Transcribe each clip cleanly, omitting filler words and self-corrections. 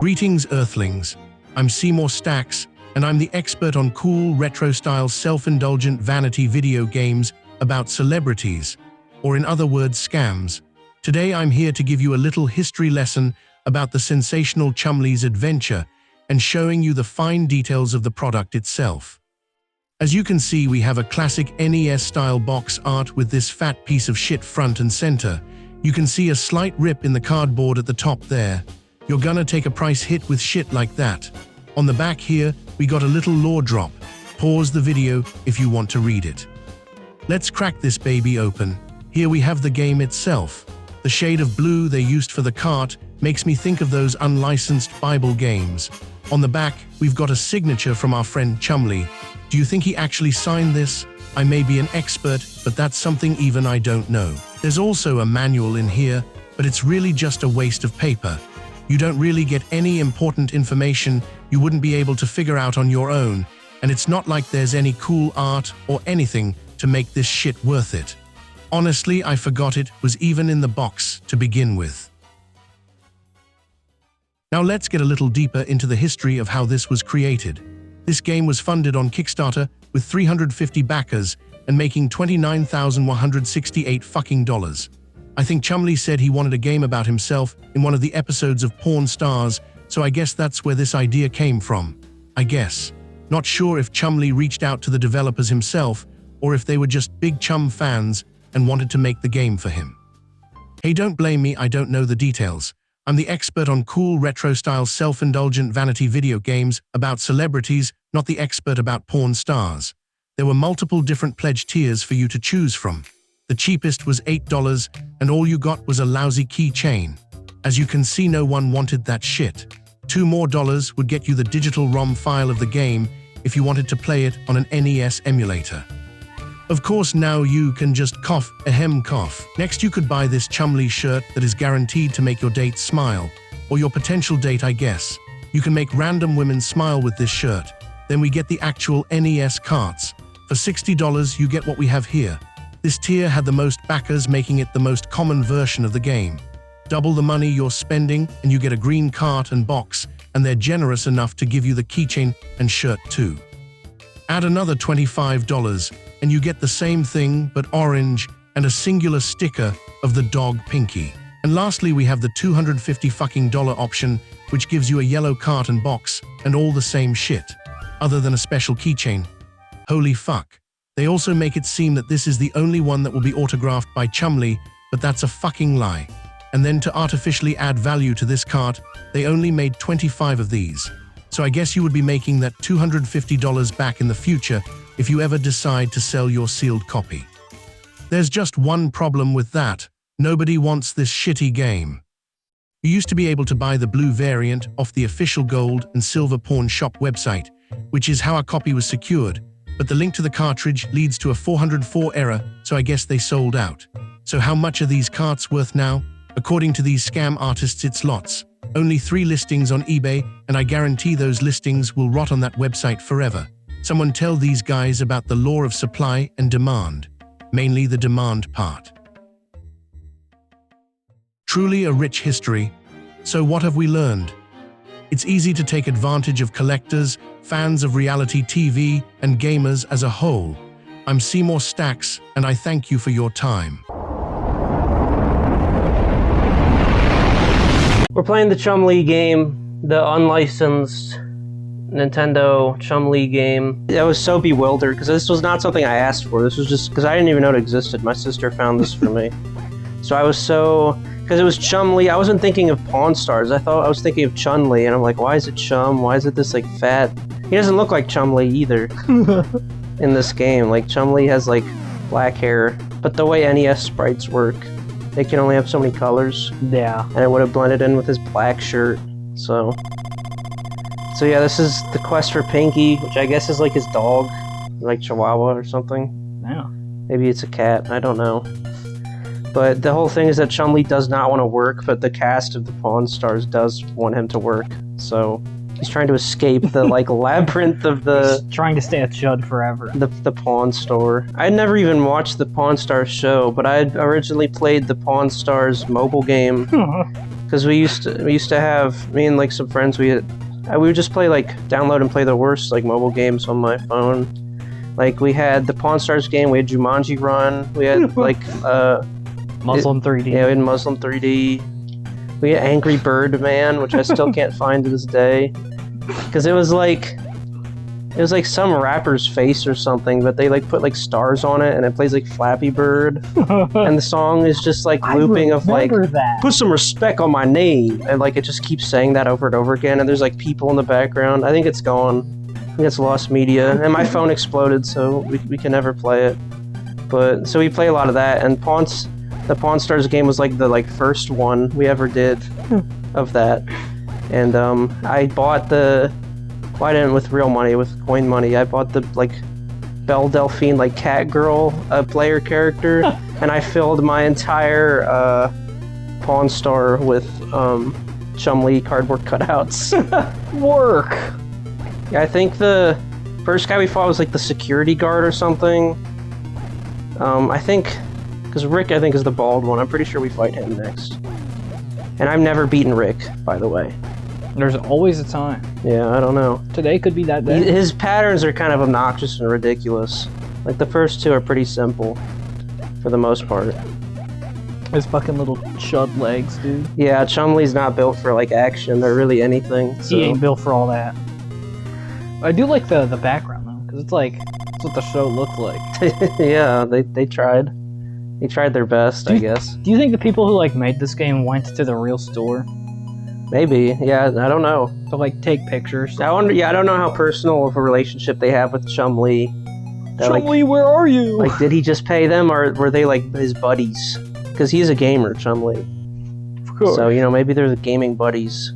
Greetings, Earthlings. I'm Seymour Stacks, and I'm the expert on cool, retro-style, self-indulgent vanity video games about celebrities, or in other words, scams. Today I'm here to give you a little history lesson about the sensational Chumlee's adventure and showing you the fine details of the product itself. As you can see, we have a classic NES-style box art with this fat piece of shit front and center. You can see a slight rip in the cardboard at the top there. You're gonna take a price hit with shit like that. On the back here, we got a little lore drop. Pause the video if you want to read it. Let's crack this baby open. Here we have the game itself. The shade of blue they used for the cart makes me think of those unlicensed Bible games. On the back, we've got a signature from our friend Chumlee. Do you think he actually signed this? I may be an expert, but that's something even I don't know. There's also a manual in here, but it's really just a waste of paper. You don't really get any important information you wouldn't be able to figure out on your own, and it's not like there's any cool art or anything to make this shit worth it. Honestly, I forgot it was even in the box to begin with. Now let's get a little deeper into the history of how this was created. This game was funded on Kickstarter with 350 backers and making $29,168 fucking dollars. I think Chumlee said he wanted a game about himself in one of the episodes of Pawn Stars, so I guess that's where this idea came from. I guess. Not sure if Chumlee reached out to the developers himself or if they were just big Chum fans and wanted to make the game for him. Hey, don't blame me, I don't know the details. I'm the expert on cool retro-style self-indulgent vanity video games about celebrities, not the expert about porn stars. There were multiple different pledge tiers for you to choose from. The cheapest was $8, and all you got was a lousy keychain. As you can see, no one wanted that shit. $2 more would get you the digital ROM file of the game if you wanted to play it on an NES emulator. Of course, now you can just cough. Next, you could buy this Chumlee shirt that is guaranteed to make your date smile, or your potential date, I guess. You can make random women smile with this shirt. Then we get the actual NES carts. For $60, you get what we have here. This tier had the most backers, making it the most common version of the game. Double the money you're spending, and you get a green cart and box, and they're generous enough to give you the keychain and shirt too. Add another $25, and you get the same thing, but orange, and a singular sticker of the dog Pinky. And lastly, we have the $250 fucking dollar option, which gives you a yellow cart and box, and all the same shit, other than a special keychain. Holy fuck. They also make it seem that this is the only one that will be autographed by Chumlee, but that's a fucking lie. And then to artificially add value to this cart, they only made 25 of these. So I guess you would be making that $250 back in the future if you ever decide to sell your sealed copy. There's just one problem with that. Nobody wants this shitty game. You used to be able to buy the blue variant off the official gold and silver pawn shop website, which is how a copy was secured, but the link to the cartridge leads to a 404 error, so I guess they sold out. So how much are these carts worth now? According to these scam artists, it's lots. Only 3 listings on eBay, and I guarantee those listings will rot on that website forever. Someone tell these guys about the law of supply and demand, mainly the demand part. Truly a rich history. So what have we learned? It's easy to take advantage of collectors, fans of reality TV, and gamers as a whole. I'm Seymour Stacks, and I thank you for your time. We're playing the Chumlee game, the unlicensed Nintendo Chumlee game. I was so bewildered because this was not something I asked for. This was just because I didn't even know it existed. My sister found this for me. So I was so... because it was Chumlee. I wasn't thinking of Pawn Stars. I was thinking of Chumlee, and I'm like, why is it Chum? Why is it this like fat? He doesn't look like Chumlee either in this game. Like Chumlee has like black hair, but the way NES sprites work, they can only have so many colors. Yeah. And it would have blended in with his black shirt. So yeah, this is the quest for Pinky, which I guess is like his dog, like Chihuahua or something. Yeah. Maybe it's a cat. I don't know. But the whole thing is that Chumlee does not want to work, but the cast of the Pawn Stars does want him to work. So He's trying to escape the like labyrinth of the He's trying to stay a chud forever. the Pawn Store. I'd never even watched the Pawn Stars show, but I'd originally played the Pawn Stars mobile game because we used to have, me and like some friends, we would just play like download and play the worst like mobile games on my phone. Like we had the Pawn Stars game, we had Jumanji Run, we had like Muslim 3D. Yeah, we had Muslim 3D. We had Angry Bird Man, which I still can't find to this day, because it was like some rapper's face or something, but they like put like stars on it, and it plays like Flappy Bird, and the song is just like looping of like put some respect on my name, and like it just keeps saying that over and over again, and there's like people in the background. I think it's gone. I think it's lost media, and my phone exploded, so we can never play it. But so we play a lot of that, and the Pawn Stars game was like the first one we ever did of that, and I bought I didn't with real money, with coin money. I bought the like Belle Delphine like cat girl player character, and I filled my entire Pawn Star with Chumlee cardboard cutouts. Work. Yeah, I think the first guy we fought was like the security guard or something. I think. Because Rick, I think, is the bald one. I'm pretty sure we fight him next. And I've never beaten Rick, by the way. There's always a time. Yeah, I don't know. Today could be that day. His patterns are kind of obnoxious and ridiculous. Like, the first two are pretty simple, for the most part. His fucking little chud legs, dude. Yeah, Chumlee's not built for, like, action or really anything. So. He ain't built for all that. I do like the background, though, because it's like, it's what the show looked like. Yeah, they tried. They tried their best, I guess. Do you think the people who like made this game went to the real store Maybe. Yeah, I don't know. to like take pictures? I wonder. Yeah, I don't know how personal of a relationship they have with Chumlee. Chumlee, where are you? Like, did he just pay them, or were they like his buddies? Because he's a gamer, Chumlee. Of course. So maybe they're the gaming buddies.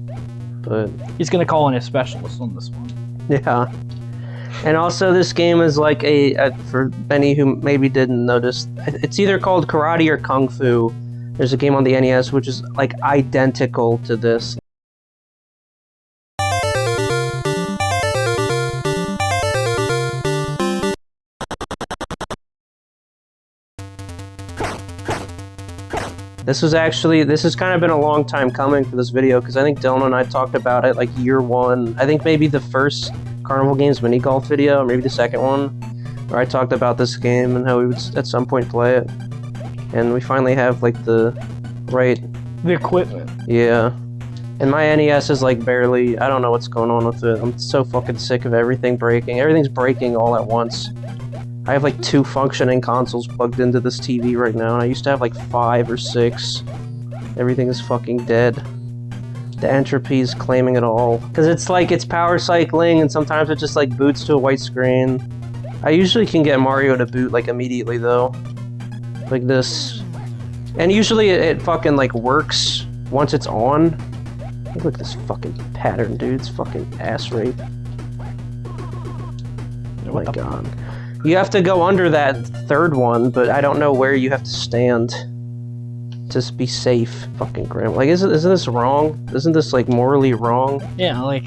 But He's gonna call in a specialist on this one. yeah. And also, this game is like for many who maybe didn't notice, it's either called Karate or Kung Fu. There's a game on the NES which is like identical to this. This has kind of been a long time coming for this video, because I think Dylan and I talked about it like year one. I think maybe the first Carnival Games mini golf video, or maybe the second one, where I talked about this game and how we would at some point play it. And we finally have like the equipment. Yeah. And my NES is like barely, I don't know what's going on with it. I'm so fucking sick of everything breaking. Everything's breaking all at once. I have like 2 functioning consoles plugged into this TV right now, and I used to have like 5 or 6. Everything is fucking dead. The entropy is claiming it all. Because it's like, it's power cycling, and sometimes it just like boots to a white screen. I usually can get Mario to boot like immediately though. Like this. And usually it fucking like works once it's on. Look at this fucking pattern, dude. It's fucking ass rape. Oh my god. You have to go under that third one, but I don't know where you have to stand. Just be safe, fucking Grim. Like, isn't this wrong? Isn't this like morally wrong? Yeah, like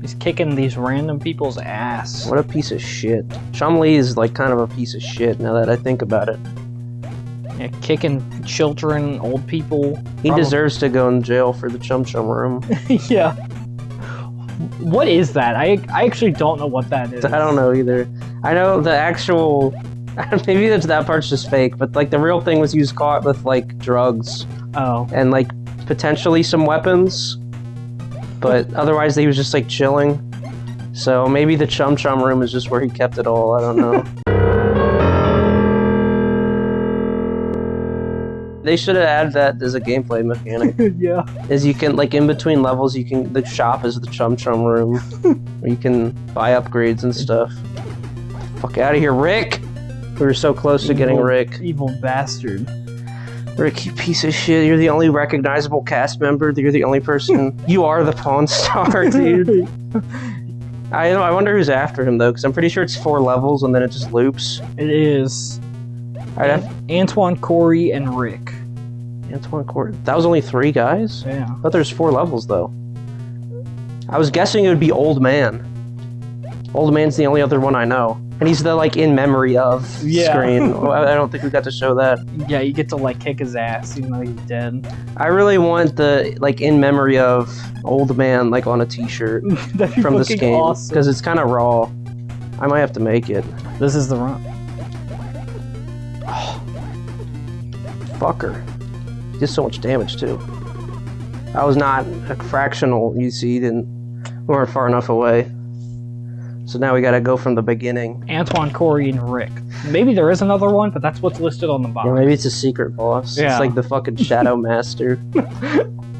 he's kicking these random people's ass. What a piece of shit. Chumlee is like kind of a piece of shit now that I think about it. Yeah, kicking children, old people. He deserves to go in jail for the Chum Chum room. Yeah. What is that? I actually don't know what that is. I don't know either. I know the actual... Maybe that part's just fake, but like the real thing was he was caught with like drugs. Oh. And like potentially some weapons. But otherwise he was just like chilling. So maybe the Chum Chum room is just where he kept it all. I don't know. They should have added that as a gameplay mechanic. Yeah. Is you can, like, in between levels, the shop is the Chum Chum room. Where you can buy upgrades and stuff. Fuck out of here, Rick! We were so close to getting Rick. Evil bastard. Rick, you piece of shit. You're the only recognizable cast member. You're the only person. You are the Pawn Star, dude. I wonder who's after him, though, because I'm pretty sure it's 4 levels and then it just loops. It is. Antoine, Corey, and Rick. Antoine, Corey. That was only 3 guys? Yeah. I thought there's 4 levels, though. I was guessing it would be Old Man. Old Man's the only other one I know. And he's the, like, in memory of screen. I don't think we got to show that. Yeah, you get to, like, kick his ass even though he's dead. I really want the, like, in memory of Old Man, like, on a t-shirt from this game. Awesome. Because it's kind of raw. I might have to make it. This is the run. Oh. Fucker. He did so much damage, too. I was not a fractional, you see, we weren't far enough away. So now we gotta go from the beginning. Antoine, Corey, and Rick. Maybe there is another one, but that's what's listed on the box. Yeah, maybe it's a secret boss. Yeah. It's like the fucking Shadow Master.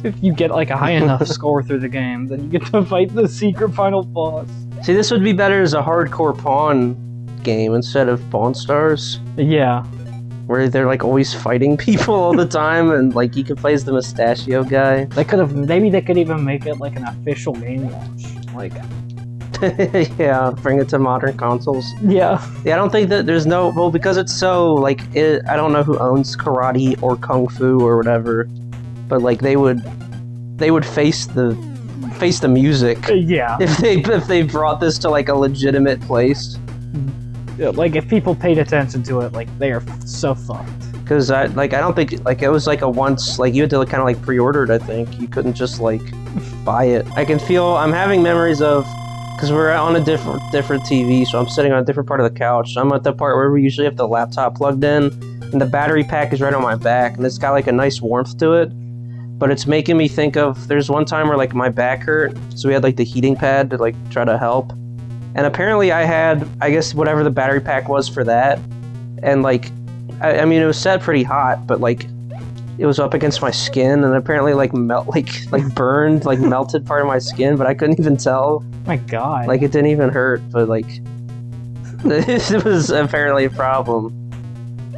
If you get like a high enough score through the game, then you get to fight the secret final boss. See, this would be better as a hardcore Pawn game instead of Pawn Stars. Yeah. Where they're like always fighting people all the time, and like you can play as the mustachio guy. Maybe they could even make it like an official game launch. Like, yeah, bring it to modern consoles. yeah. Yeah, I don't think that there's because it's so like I don't know who owns karate or kung fu or whatever, but like they would face the music. Yeah. If they brought this to like a legitimate place. Yeah, like if people paid attention to it, like they are so fucked. Because I don't think like it was like a once like you had to kind of like pre-order it. I think you couldn't just like buy it. I'm having memories of because we're on a different TV, so I'm sitting on a different part of the couch. I'm at the part where we usually have the laptop plugged in, and the battery pack is right on my back, and it's got like a nice warmth to it. But it's making me think of there's one time where like my back hurt, so we had like the heating pad to like try to help. And apparently I had, I guess, whatever the battery pack was for that. And, like, I mean, it was set pretty hot, but, like, it was up against my skin, and apparently, like, burned, like, melted part of my skin, but I couldn't even tell. My God. Like, it didn't even hurt, but, like, it was apparently a problem.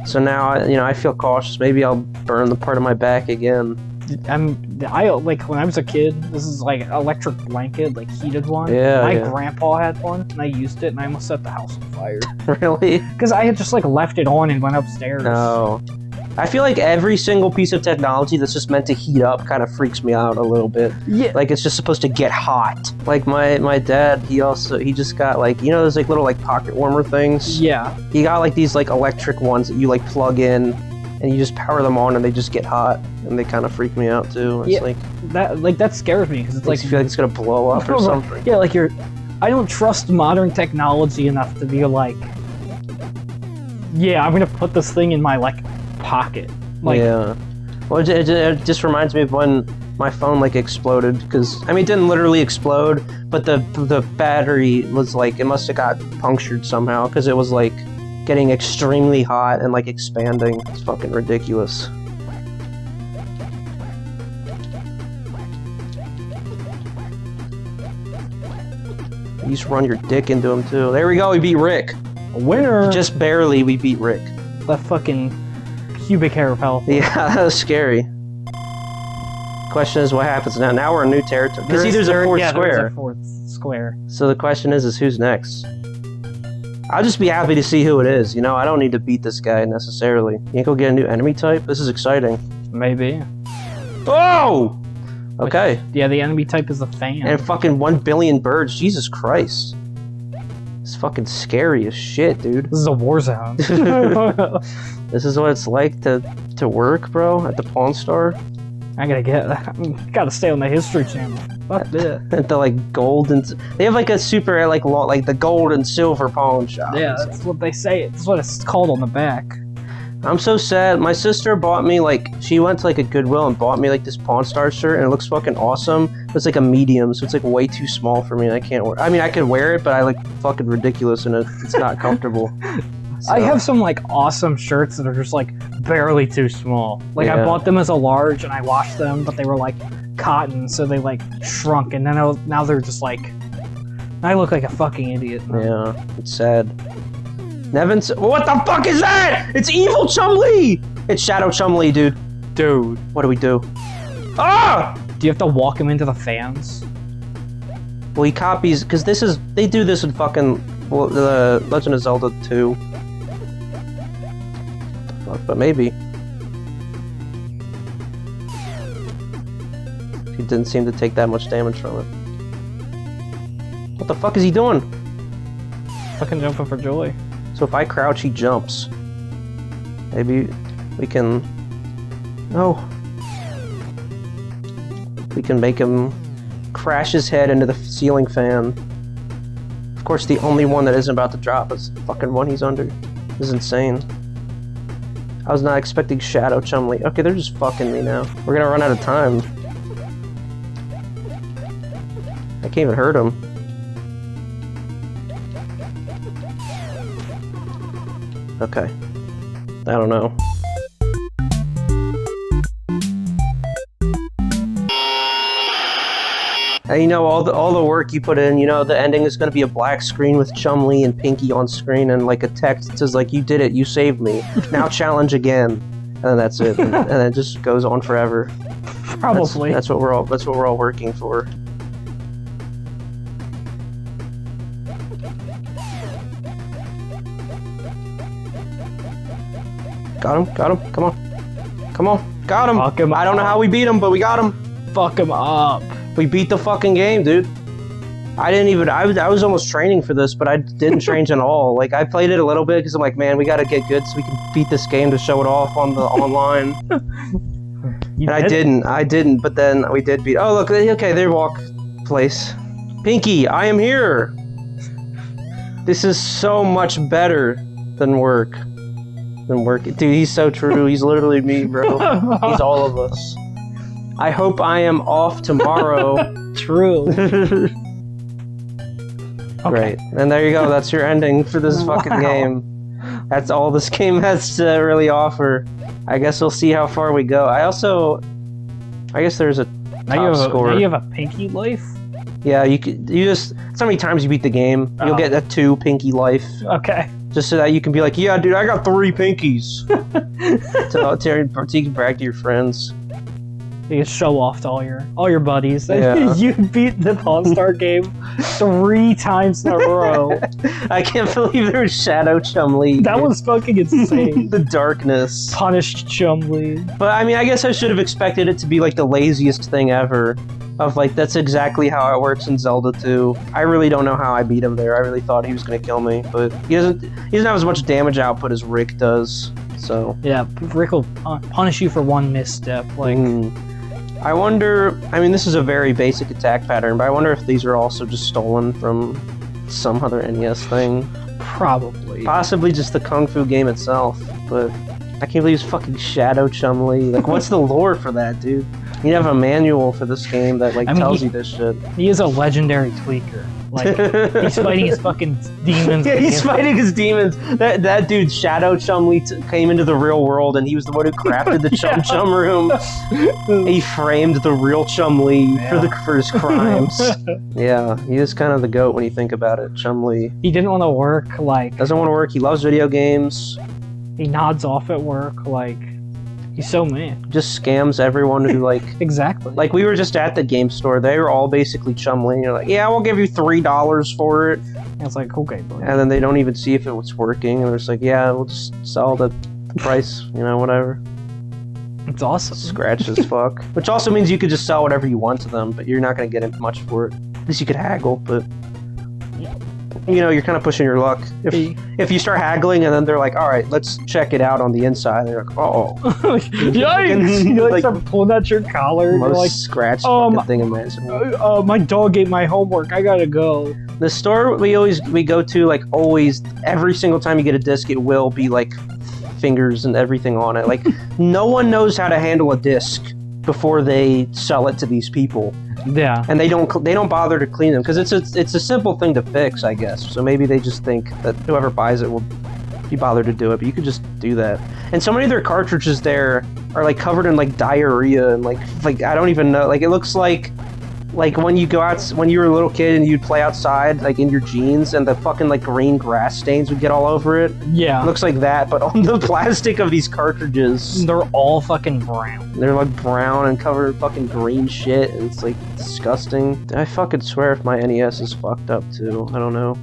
So now, I feel cautious. Maybe I'll burn the part of my back again. I like when I was a kid. This is like electric blanket, like heated one. Yeah. My grandpa had one, and I used it, and I almost set the house on fire. Really? Because I had just like left it on and went upstairs. No. I feel like every single piece of technology that's just meant to heat up kind of freaks me out a little bit. Yeah. Like it's just supposed to get hot. Like my dad, he just got like those like little like pocket warmer things. Yeah. He got like these like electric ones that you like plug in, and you just power them on, and they just get hot, and they kind of freak me out too. It's that scares me because it's like you feel like it's gonna blow up or something. Yeah, like I don't trust modern technology enough to be like, yeah, I'm gonna put this thing in my like pocket. Like, yeah. Well, it just reminds me of when my phone like exploded because I mean it didn't literally explode, but the battery was like it must have got punctured somehow because it was like getting extremely hot and like expanding. It's fucking ridiculous. You just run your dick into him too. There we go. We beat Rick. a winner. Just barely. We beat Rick. That fucking pubic hair fell. Yeah, that was scary. Question is, what happens now? Now we're in new territory. Because there's a fourth square. There's a fourth square. So the question is who's next? I'll just be happy to see who it is. I don't need to beat this guy necessarily. You can go get a new enemy type? This is exciting. Maybe. Oh! Okay. Yeah, the enemy type is a fan. And fucking 1 billion birds. Jesus Christ. It's fucking scary as shit, dude. This is a war zone. This is what it's like to work, bro, at the Pawn Star. I gotta stay on the History Channel. Fuck this. At the like gold and they have like a super like the gold and silver pawn shop. Yeah, that's what they say. That's what it's called on the back. I'm so sad. My sister bought me she went to like a Goodwill and bought me like this Pawn Star shirt, and it looks fucking awesome. But it's like a medium, so it's like way too small for me, and I can't wear. I mean, I could wear it, but I like fucking ridiculous, and it's not comfortable. So. I have some like awesome shirts that are just like barely too small. Like Yeah. I bought them as a large and I washed them, but they were like cotton, so they like shrunk, and then now they're just like. I look like a fucking idiot now. Yeah, it's sad. Nevin's. What the fuck is that? It's evil Chumlee! It's Shadow Chumlee, dude. Dude. What do we do? Ah! Do you have to walk him into the fans? Well, he copies because they do this in fucking the Legend of Zelda 2. Fuck, but maybe. He didn't seem to take that much damage from it. What the fuck is he doing? Fucking jumping for joy. So if I crouch, he jumps. Maybe we can... No. We can make him crash his head into the ceiling fan. Of course, the only one that isn't about to drop is the fucking one he's under. This is insane. I was not expecting Shadow Chumlee. Okay, they're just fucking me now. We're gonna run out of time. I can't even hurt him. Okay. I don't know. And you know, all the work you put in, you know, the ending is going to be a black screen with Chumlee and Pinky on screen and like a text that says like, you did it, you saved me. Now challenge again. And then that's it. And then it just goes on forever. Probably. That's what we're all working for. Got him, come on. Come on, got him. Fuck him I don't know how we beat him, but we got him. Fuck him up. We beat the fucking game, dude. I was almost training for this, but I didn't train at all. Like, I played it a little bit because I'm like, man, we gotta get good so we can beat this game to show it off on the online. I didn't, but then we did beat. Oh, look, okay, they walk place. Pinky, I am here. This is so much better than work. Dude, he's so true. He's literally me, bro. He's all of us. I hope I am off tomorrow. True. Great. And there you go. That's your ending for this fucking game. That's all this game has to really offer. I guess we'll see how far we go. I guess there's a top score. Now you have a Pinky life? Yeah, you just... That's how many times you beat the game. You'll get a 2 Pinky life. Okay. Just so that you can be like, yeah, dude, I got 3 Pinkies. So you can brag to your friends. You can show off to all your buddies. Yeah. You beat the Pawn Star game 3 times in a row. I can't believe there was Shadow Chumlee. That was fucking insane. The darkness. Punished Chumlee. But I mean, I guess I should have expected it to be like the laziest thing ever. Of like, that's exactly how it works in Zelda 2. I really don't know how I beat him there. I really thought he was gonna kill me, but he doesn't have as much damage output as Rick does. So yeah, Rick will punish you for one misstep. Like. I wonder, I mean, this is a very basic attack pattern, but I wonder if these are also just stolen from some other NES thing. Probably. Possibly just the Kung Fu game itself, but I can't believe it's fucking Shadow Chumlee. Like, what's the lore for that, dude? You have a manual for this game that, like, tells you this shit. He is a legendary tweaker. Like, he's fighting his fucking demons. Yeah, he's fighting his demons. That dude, Shadow Chumlee, came into the real world, and he was the one who crafted the Chum Chum room. He framed the real Chumlee for his crimes. Yeah, he is kind of the GOAT when you think about it, Chumlee. He didn't want to work, like... Doesn't want to work, he loves video games. He nods off at work, like... He's so mean. Just scams everyone who, like... Exactly. Like, we were just at the game store. They were all basically Chumlee. You're like, yeah, we'll give you $3 for it. And it's like, okay, buddy. And then they don't even see if it was working. And they're just like, yeah, we'll just sell the price, you know, whatever. It's awesome. Scratch as fuck. Which also means you could just sell whatever you want to them, but you're not going to get much for it. At least you could haggle, but... You know, you're kind of pushing your luck. If you start haggling and then they're like, all right, let's check it out on the inside, they're like, oh. Yikes! You like start pulling out your collar. Most like, scratched fucking thing imaginable. My dog ate my homework. I gotta go. The store we go to, like, always, every single time you get a disc, it will be, like, fingers and everything on it. Like, no one knows how to handle a disc before they sell it to these people. Yeah. And they don't bother to clean them because it's a simple thing to fix, I guess. So maybe they just think that whoever buys it will be bothered to do it, but you could just do that. And so many of their cartridges there are like covered in like diarrhea and like I don't even know, like it looks like when you go out, when you were a little kid and you'd play outside, like in your jeans, and the fucking like green grass stains would get all over it. Yeah. It looks like that, but on the plastic of these cartridges. They're all fucking brown. They're like brown and covered in fucking green shit, and it's like disgusting. I fucking swear if my NES is fucked up too. I don't know.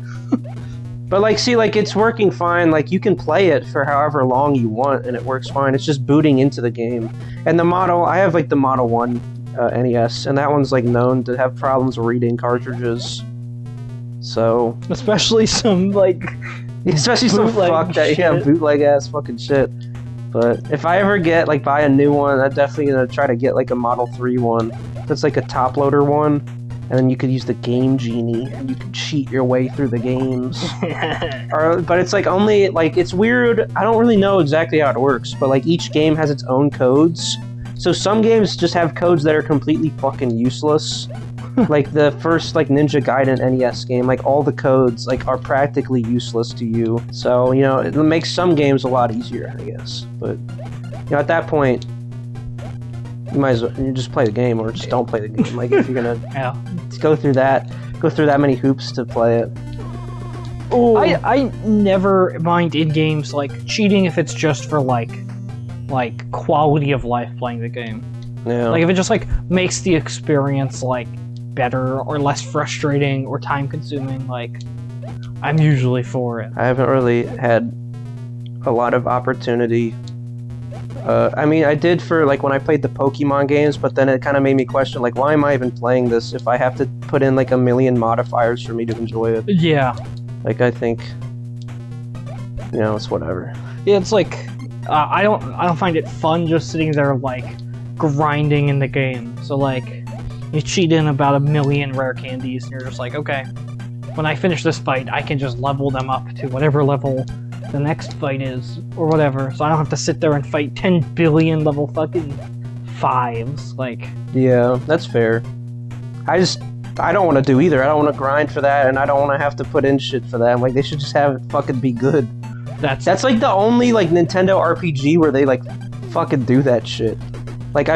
But like, see, like it's working fine. Like you can play it for however long you want, and it works fine. It's just booting into the game. And the model, I have like the Model 1 NES, and that one's like known to have problems reading cartridges. So, Especially some like especially some bootleg shit. bootleg ass fucking shit. But if I ever buy a new one, I'm definitely gonna try to get like a Model 3 one. That's like a top loader one, and then you could use the Game Genie and you could cheat your way through the games. But it's like only like it's weird. I don't really know exactly how it works, but like each game has its own codes. So some games just have codes that are completely fucking useless. Like the first like Ninja Gaiden NES game, like all the codes like are practically useless to you. So, you know, it makes some games a lot easier, I guess. But you know, at that point, you might as well you just play the game or just don't play the game. Like if you're gonna go through that many hoops to play it. Oh, I never mind in games like cheating if it's just for like quality of life playing the game. Yeah. Like if it just like makes the experience like better or less frustrating or time consuming, like I'm usually for it. I haven't really had a lot of opportunity. I mean, I did for like when I played the Pokemon games, but then it kind of made me question like, why am I even playing this if I have to put in like a million modifiers for me to enjoy it? Yeah. Like I think, you know, it's whatever. Yeah, it's like I don't find it fun just sitting there like grinding in the game. So like you cheat in about 1 million rare candies and you're just like, okay, when I finish this fight I can just level them up to whatever level the next fight is or whatever, so I don't have to sit there and fight 10 billion level fucking 5s. Like, yeah, that's fair. I don't want to do either. I don't want to grind for that, and I don't want to have to put in shit for that. I'm like, they should just have it fucking be good. That's like the only like Nintendo RPG where they like fucking do that shit. Like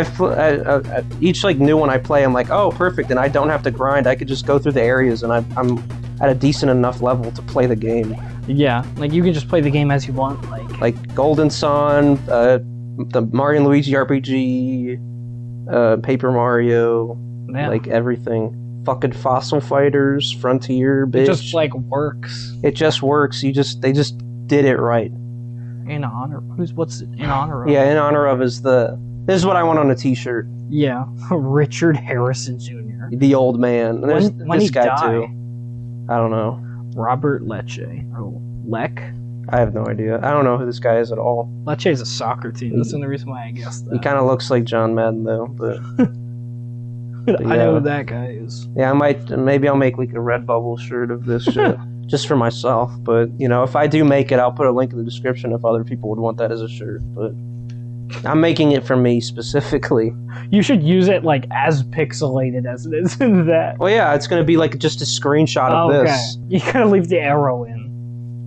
each like new one I play, I'm like, oh, perfect, and I don't have to grind. I could just go through the areas, and I'm at a decent enough level to play the game. Yeah, like you can just play the game as you want. Like Golden Sun, the Mario and Luigi RPG, Paper Mario, like everything. Fucking Fossil Fighters, Frontier, bitch. It just like works. It just works. They just did it right. In honor, what's it in honor of? Yeah, in honor of is the. This is what I want on a T-shirt. Yeah, Richard Harrison Jr. The old man. And there's when this he guy die? too. I don't know. Robert Lecce. Or Lec? I have no idea. I don't know who this guy is at all. Lecce is a soccer team. That's the only reason why I guessed that. He kind of looks like John Madden though, but. I know who that guy is. Yeah, maybe I'll make like a Redbubble shirt of this shit. Just for myself, but you know, if I do make it, I'll put a link in the description if other people would want that as a shirt, but I'm making it for me specifically. You should use it like as pixelated as it is in that. Well, yeah, it's gonna be like just a screenshot of this. You gotta leave the arrow in.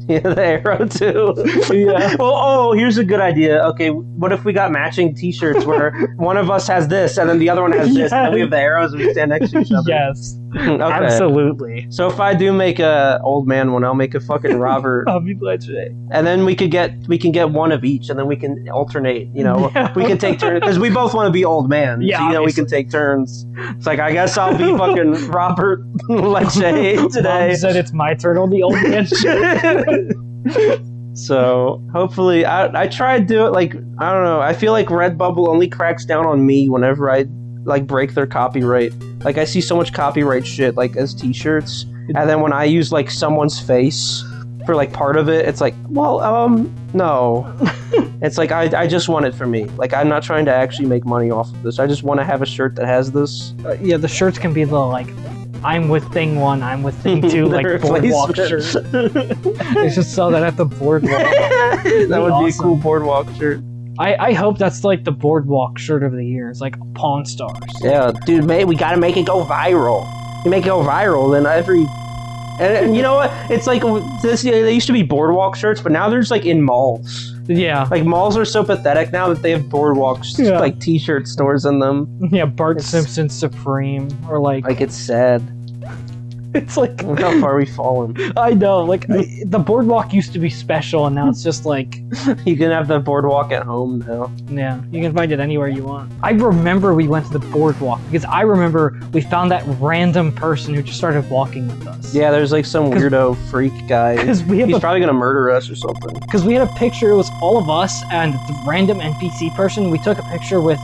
Yeah, the arrow too. Yeah. Well, here's a good idea. Okay, what if we got matching T-shirts where one of us has this and then the other one has this, and then we have the arrows and we stand next to each other? Yes. Okay. Absolutely. So if I do make a old man one, I'll make a fucking Robert. I'll be glad today. And then we can get one of each, and then we can alternate. You know, we can take turns because we both want to be old man. Yeah, so, you know, we can take turns. It's like I guess I'll be fucking Robert Lecce today. Mom said it's my turn on the old man shit. So hopefully, I try to do it. Like I don't know. I feel like Redbubble only cracks down on me whenever I like break their copyright. Like I see so much copyright shit like as T-shirts, and then when I use like someone's face for like part of it, it's like, well, no. It's like I just want it for me. Like I'm not trying to actually make money off of this. I just want to have a shirt that has this. Yeah, the shirts can be the like, I'm with thing 1, I'm with thing 2, like boardwalk shirt. They should sell that at the boardwalk. That would be a cool boardwalk shirt. I hope that's like the boardwalk shirt of the year. It's like Pawn Stars. Yeah, dude, we gotta make it go viral. You make it go viral, then and you know what? It's like this. They used to be boardwalk shirts, but now they're just like in malls. Yeah, like malls are so pathetic now that they have boardwalks, like T-shirt stores in them. Yeah, Bart Simpson Supreme, or like it's sad. It's like look how far we've fallen. I know, like the boardwalk used to be special, and now it's just like you can have the boardwalk at home now. Yeah, you can find it anywhere you want. I remember we went to the boardwalk because I remember we found that random person who just started walking with us. Yeah, there's like some weirdo freak guy. He's probably gonna murder us or something. Because we had a picture. It was all of us and the random NPC person. We took a picture with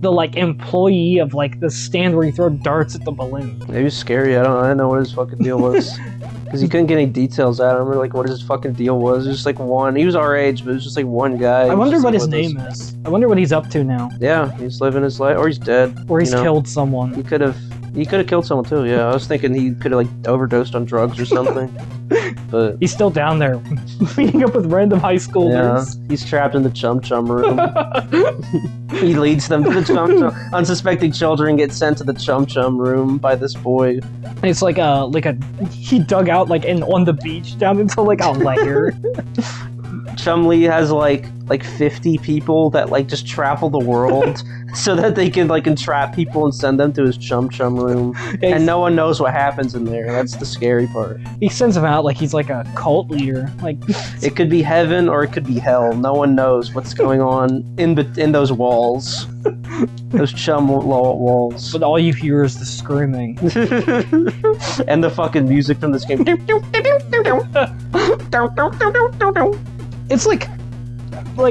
the like employee of like the stand where you throw darts at the balloon. Maybe it's scary. I don't know what his fucking deal was. Because he couldn't get any details out. I don't remember like what his fucking deal was. It was just like one. He was our age, but it was just like one guy. I wonder what like, his name is. I wonder what he's up to now. Yeah, he's living his life, or he's dead. Or he's killed someone. He could have killed someone too. Yeah, I was thinking he could have like overdosed on drugs or something. But he's still down there, meeting up with random high schoolers. Yeah, he's trapped in the Chum room. He leads them to the Chum. Unsuspecting children get sent to the Chum room by this boy. It's like he dug out like on the beach down into like a lair. Chumlee has like 50 people that like just travel the world so that they can like entrap people and send them to his Chum room. And no one knows what happens in there. That's the scary part. He sends them out like he's like a cult leader. Like it could be heaven or it could be hell. No one knows what's going on in those walls. Those Chum walls. But all you hear is the screaming. And the fucking music from this game. It's like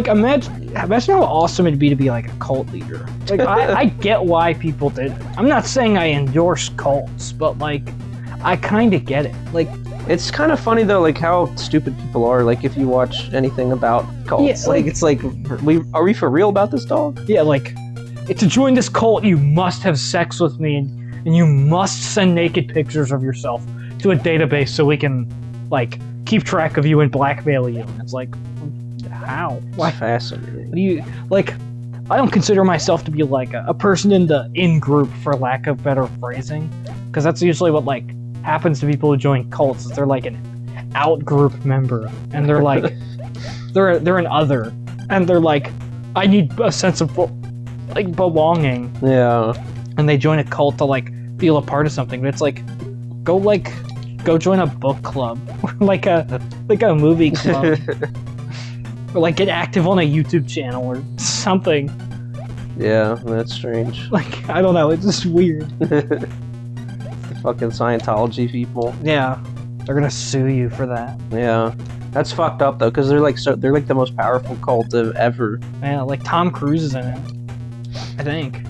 imagine how awesome it'd be to be like a cult leader. Like I get why people did it. I'm not saying I endorse cults, but like I kind of get it. Like it's kind of funny though, like how stupid people are. Like if you watch anything about cults, yeah, like it's like, are we for real about this, dog? Yeah, like to join this cult, you must have sex with me, and you must send naked pictures of yourself to a database so we can like keep track of you and blackmail you. And it's like, how? Why? Fascinating. What do you like? I don't consider myself to be like a person in the in-group, for lack of better phrasing, because that's usually what like happens to people who join cults. Is they're like an out-group member, and they're like they're an other, and they're like, I need a sense of like belonging. Yeah. And they join a cult to like feel a part of something. But it's like, go join a book club or like a movie club. Or like get active on a YouTube channel or something. Yeah, that's strange. Like, I don't know, it's just weird. The fucking Scientology people. Yeah, they're gonna sue you for that. Yeah, that's fucked up though, because they're like the most powerful cult ever. Yeah, like Tom Cruise is in it, I think.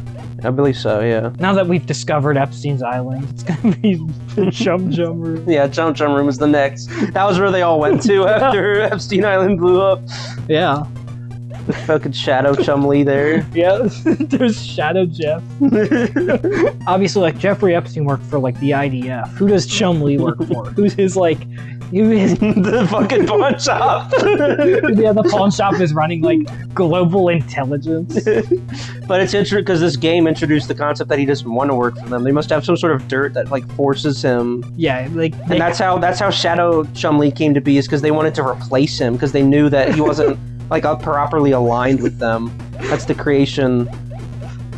I believe so, yeah. Now that we've discovered Epstein's Island, it's gonna be the Chum room. Yeah, Chum room is the next. That was where they all went to after Epstein Island blew up. Yeah. The fucking Shadow Chumlee there. Yeah, there's Shadow Jeff. Obviously, like, Jeffrey Epstein worked for, like, the IDF. Who does Chumlee work for? Who's his, like... the fucking pawn shop. Yeah, the pawn shop is running, like, global intelligence. But it's interesting because this game introduced the concept that he doesn't want to work for them. They must have some sort of dirt that, like, forces him. Yeah, like... And that's how Shadow Chumlee came to be, is because they wanted to replace him, because they knew that he wasn't... like properly aligned with them. That's the creation,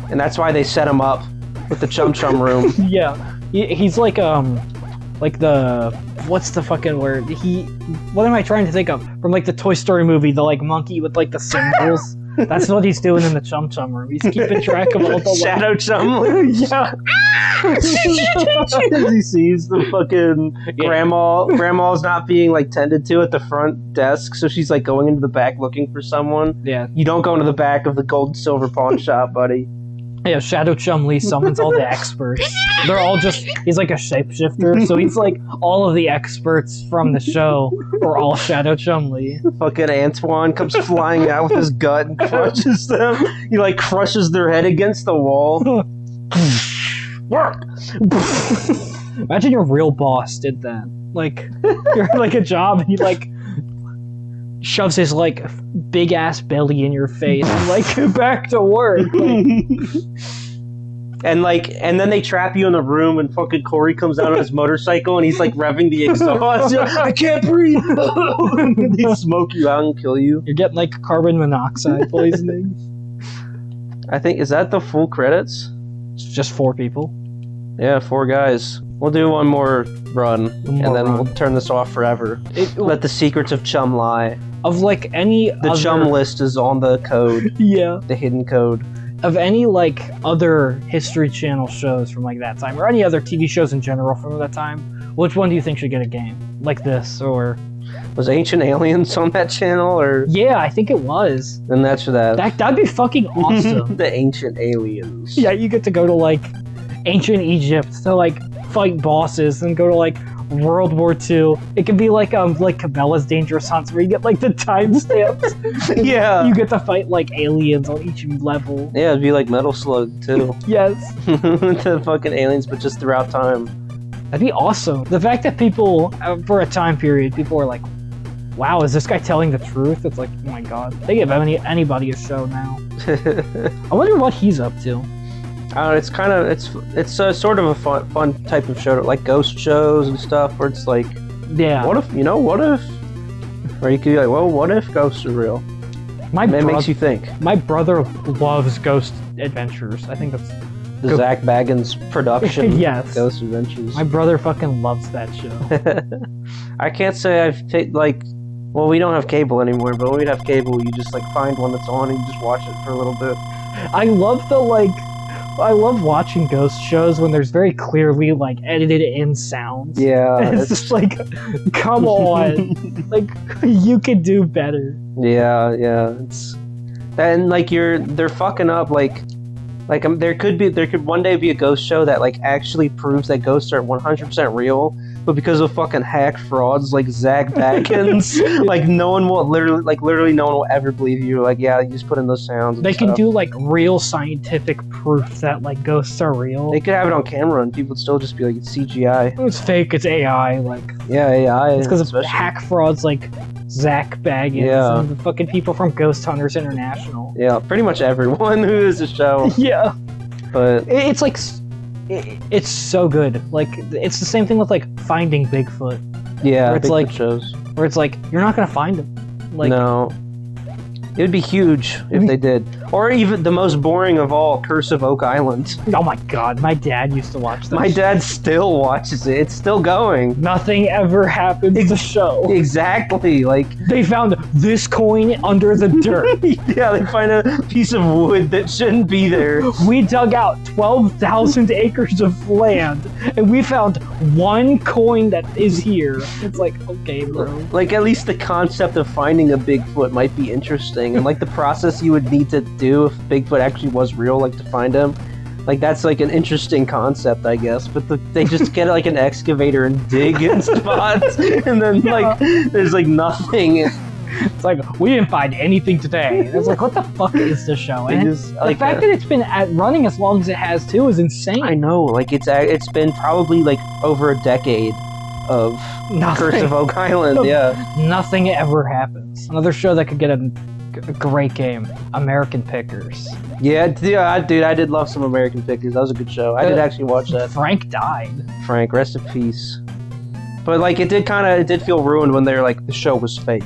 and that's why they set him up with the Chum room. Yeah, he's like the what's the fucking word? What am I trying to think of? From like the Toy Story movie, the like monkey with like the symbols. That's what he's doing in the Chum room. He's keeping track of all the Shadow Chumlee. Yeah. As he sees the fucking grandma's not being like tended to at the front desk, so she's like going into the back looking for someone. Yeah. You don't go into the back of the gold and silver pawn shop, buddy. Yeah, Shadow Chumlee summons all the experts. They're all he's like a shapeshifter, so he's like all of the experts from the show are all Shadow Chumlee. Fucking Antoine comes flying out with his gut and crushes them. He like crushes their head against the wall. Imagine your real boss did that. Like, you're like a job and he like shoves his like big ass belly in your face and like go back to work. Like, and then they trap you in the room and fucking Corey comes out on his motorcycle and he's like revving the exhaust. I can't breathe. They smoke you out and kill you. You're getting like carbon monoxide poisoning. I think, is that the full credits? It's just 4 people. Yeah, 4 guys. We'll do one more run, and then we'll turn this off forever. Let the secrets of Chum lie. Of like any The Chum list is on the code. Yeah. The hidden code. Of any like other History Channel shows from like that time, or any other TV shows in general from that time, which one do you think should get a game? Like this, or Was Ancient Aliens on that channel, or? Yeah, I think it was. Then that's for that. That'd be fucking awesome. The Ancient Aliens. Yeah, you get to go to like ancient Egypt to like fight bosses and go to like World War II. It could be like Cabela's Dangerous Hunts where you get like the timestamps. Yeah. You get to fight like aliens on each level. Yeah, it'd be like Metal Slug too. Yes. The fucking aliens, but just throughout time. That'd be awesome. The fact that people, for a time period, people were like, wow, is this guy telling the truth? It's like, oh my god. They give anybody a show now. I wonder what he's up to. It's kind of it's sort of a fun type of show, like ghost shows and stuff, where it's like, yeah, what if, or you could be like, well, what if ghosts are real? It makes you think. My brother loves Ghost Adventures. I think that's the Zach Baggins production. Yes. Ghost Adventures. My brother fucking loves that show. I can't say I've well, we don't have cable anymore, but when we'd have cable, you just like find one that's on and you just watch it for a little bit. I love watching ghost shows when there's very clearly like edited in sounds. Yeah. It's just like, come on, like you could do better. Yeah. It's and like they're fucking up there could one day be a ghost show that like actually proves that ghosts are 100% real, but because of fucking hack frauds like Zach Baggins, like no one will literally no one will ever believe you. Like, yeah, you just put in those sounds. They can do like real scientific proof that like ghosts are real. They could have it on camera and people would still just be like, it's CGI. It's fake. It's AI. Like, yeah, AI. It's because of hack frauds like Zach Baggins and the fucking people from Ghost Hunters International. Yeah, pretty much everyone who is a show. Yeah, but it's like it's so good. Like, it's the same thing with like Finding Bigfoot. Yeah, where it's Bigfoot like shows. Where it's like you're not gonna find him. Like, no. It would be huge if they did. Or even the most boring of all, Curse of Oak Island. Oh my god, my dad used to watch that. My dad still watches it. It's still going. Nothing ever happens to the show. Exactly. Like, they found this coin under the dirt. Yeah, they find a piece of wood that shouldn't be there. We dug out 12,000 acres of land, and we found one coin that is here. It's like, okay, bro. Like, at least the concept of finding a Bigfoot might be interesting. And like the process you would need to do if Bigfoot actually was real, like to find him, like that's like an interesting concept, I guess. But they just get like an excavator and dig in spots, and then like there's like nothing. It's like, we didn't find anything today. It's like, what the fuck is this show? And just, the fact that it's been running as long as it has too is insane. I know, like it's been probably like over a decade of Curse of Oak Island. Yeah, nothing ever happens. Another show that could get a great game, American Pickers. Yeah, dude, I did love some American Pickers. That was a good show. I did actually watch that. Frank died. Frank, rest in peace. But like, it did feel ruined when they're like, the show was fake.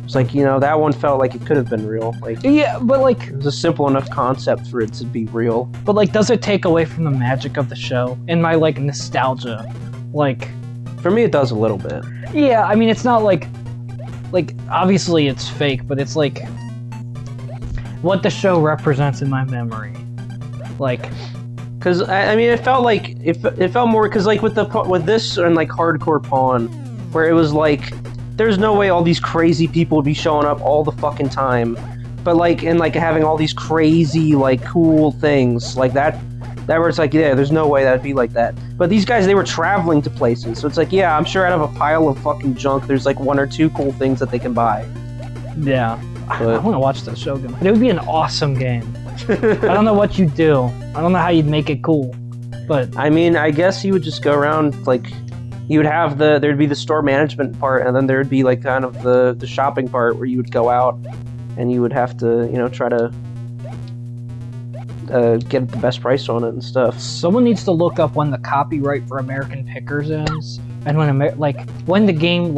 It's like, that one felt like it could have been real. Like, yeah, but like, it was a simple enough concept for it to be real. But like, does it take away from the magic of the show and my like nostalgia? Like, for me, it does a little bit. Yeah, I mean, it's not like obviously it's fake, but it's like what the show represents in my memory. Like, because I mean, it felt like it felt more, because like with this and like Hardcore Pawn, where it was like, there's no way all these crazy people would be showing up all the fucking time, but like, and like having all these crazy like cool things like that where it's like, yeah, there's no way that'd be like that. But these guys, they were traveling to places, so it's like, yeah, I'm sure out of a pile of fucking junk, there's like one or two cool things that they can buy. Yeah, I want to watch that show again. It would be an awesome game. I don't know what you'd do. I don't know how you'd make it cool, but I mean, I guess you would just go around, like, you would have there'd be the store management part, and then there'd be like kind of the shopping part where you would go out and you would have to, try to get the best price on it and stuff. Someone needs to look up when the copyright for American Pickers ends, and when the game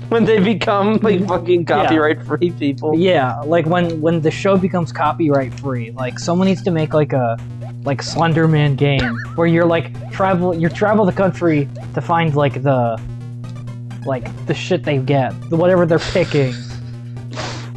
when they become like fucking copyright free people. Yeah, like when the show becomes copyright free, like someone needs to make like a Slenderman game where you're like travel the country to find the shit they get, whatever they're picking.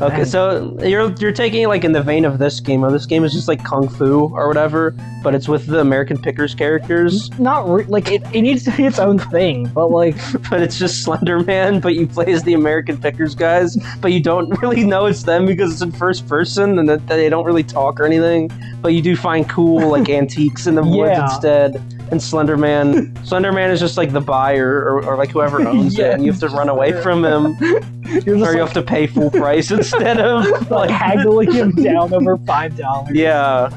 Okay, And- so you're taking it like in the vein of this game. Or this game is just like Kung Fu or whatever, but it's with the American Pickers characters. Like it needs to be its own thing, but like But it's just Slender Man, but you play as the American Pickers guys, but you don't really know it's them because it's in first person and that they don't really talk or anything. But you do find cool like antiques in the woods Yeah. instead. And Slender Man is just like the buyer or like whoever owns it, and you have to run away from him, you're just or you have to pay full price instead of like haggling him down over $5. Yeah.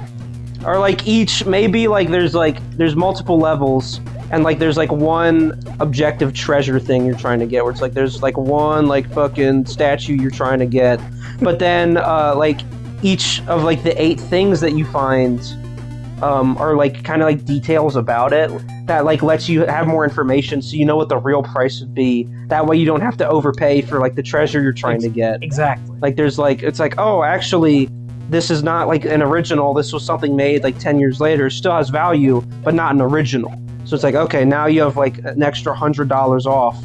Or like maybe like there's multiple levels and like there's like one objective treasure thing you're trying to get where it's like there's like one like fucking statue you're trying to get. But then like each of like the 8 things that you find are like kind of like details about it that like lets you have more information so you know what the real price would be. That way you don't have to overpay for like the treasure you're trying to get. Exactly. Like there's like it's like, oh, actually this is not like an original, this was something made like 10 years later, it still has value but not an original. So it's like, okay, now you have like an extra $100 off.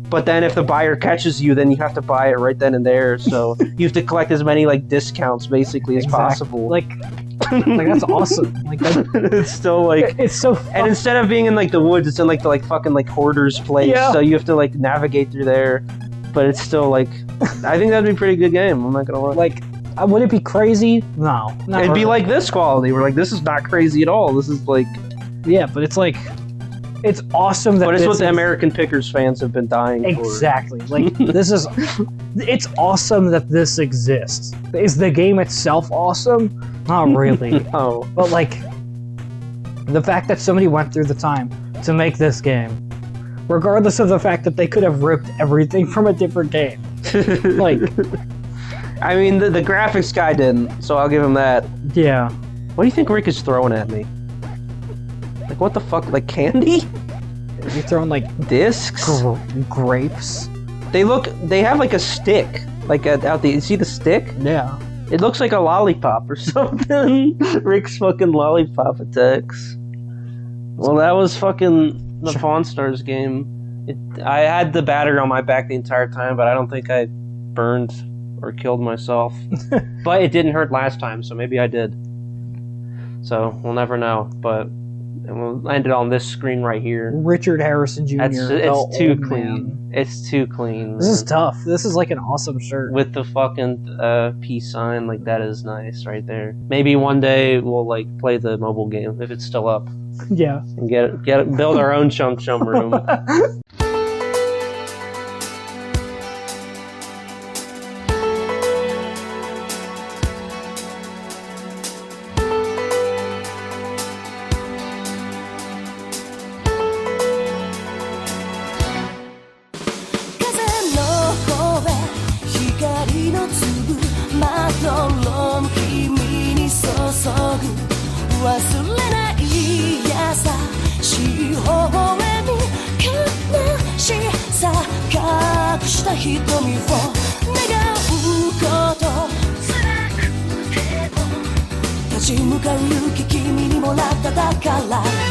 But then if the buyer catches you, then you have to buy it right then and there. So you have to collect as many like discounts basically as possible. Like that's awesome. Like it's still like it's so and instead of being in like the woods, it's in like the like fucking like hoarder's place. Yeah. So you have to like navigate through there. But it's still like I think that'd be a pretty good game. I'm not gonna lie. like would it be crazy? No. Not It'd be really. like this quality. We're like, this is not crazy at all. This is like Yeah, but it's like it's awesome that but it's this what the is- American Pickers fans have been dying for. Exactly. Like it's awesome that this exists. Is the game itself awesome? Not really. Oh. But like the fact that somebody went through the time to make this game, regardless of the fact that they could have ripped everything from a different game. Like I mean, the graphics guy didn't, so I'll give him that. yeah. What do you think Rick is throwing at me? Like, what the fuck? Like candy? You're throwing like Discs? grapes. They have like a stick. Like out the, you see the stick? Yeah. It looks like a lollipop or something. Rick's fucking lollipop attacks. Well, that was fucking the Pawn Stars game. I had the battery on my back the entire time, but I don't think I burned or killed myself. But it didn't hurt last time, so maybe I did. So we'll never know. But we'll end it on this screen right here. Richard Harrison Jr. It's too old clean. man. It's too clean. This is tough. This is like an awesome shirt. With the fucking peace sign, like that is nice right there. Maybe one day we'll like play the mobile game if it's still up Yeah. and build our own Chum room. 光の粒まどろむ君に注ぐ忘れない優しい微笑み悲しさ隠した瞳を願うこと辛くても立ち向かう勇気君にもらっただから